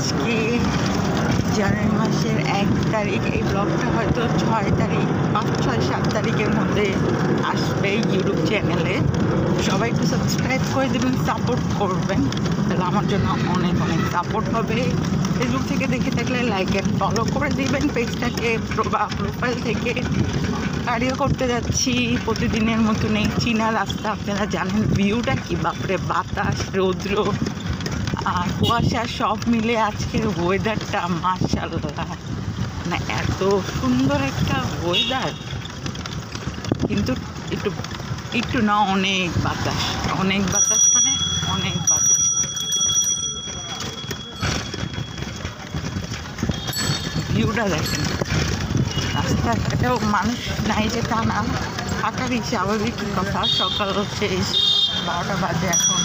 আজকে জানুয়ারি মাসের 1 তারিখ। এই ব্লগটা হয়তো 6 তারিখ 5, 6, 7 তারিখের মধ্যে আসবে ইউটিউব চ্যানেলে। সবাই একটু সাবস্ক্রাইব করে দেবেন, সাপোর্ট করবেন, তাহলে আমার জন্য অনেক অনেক সাপোর্ট হবে। ফেসবুক থেকে দেখে থাকলে লাইক অ্যান্ড ফলো করে দিবেন পেজটাকে। প্রোফাইল থেকে কার্ডিও করতে যাচ্ছি প্রতিদিনের মতন। এই চীনা রাস্তা, আপনারা জানেন ভিউটা কি, বাপরে, বাতাস, রৌদ্র আর কুয়াশা সব মিলে আজকের ওয়েদারটা মাশাআল্লাহ, মানে এত সুন্দর একটা ওয়েদার। কিন্তু একটু একটু না, অনেক বাতাস, অনেক বাতাস, মানে অনেক বাতাস। ভিউটা দেখেন, রাস্তাঘাটেও মানুষ নাই যে তা না, থাকারই স্বাভাবিক কথা। সকাল 12টা বাজে এখন।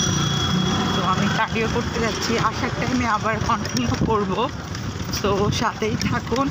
তো আমি কার্ডিও করতে যাচ্ছি, আসার টাইমে আবার কন্টিনিউ করব, তো সাথেই থাকুন।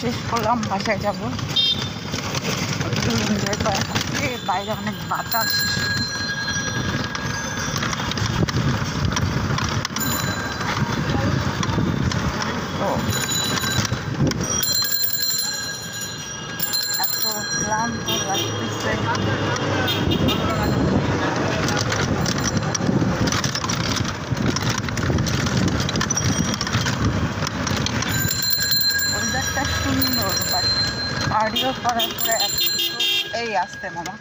শেষ করলাম, বাসায় যাবো। একটু এনজয় করা থাকছে, বাইরে অনেক বাতাস। এত ক্লান্ত লাগতেছে। ওয়েদারটা সুন্দর, বাট কার্ডিও করার পরে এই আসতে মামা।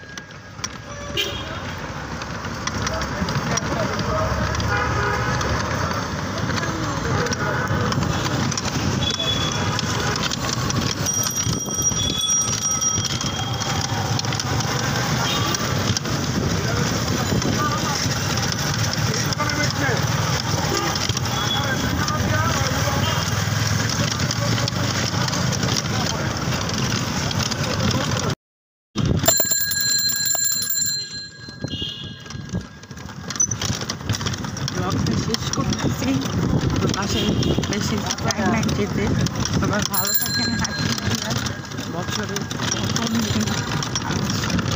ব্লগটা শেষ করতেছি, তো বাসায় বেশি টাইম নাই যেতে। সবাই ভালো থাকেন, হ্যাপি নিউ ইয়ার, বছরে প্রথম দিন।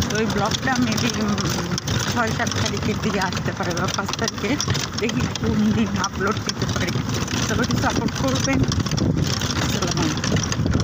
তো ওই ব্লগটা মেবি 6-7 তারিখের দিকে আসতে পারে বা 5 তারিখে, দেখি কোন দিন আপলোড দিতে পারি। সবাই সাপোর্ট করবেন। আসসালামু আলাইকুম।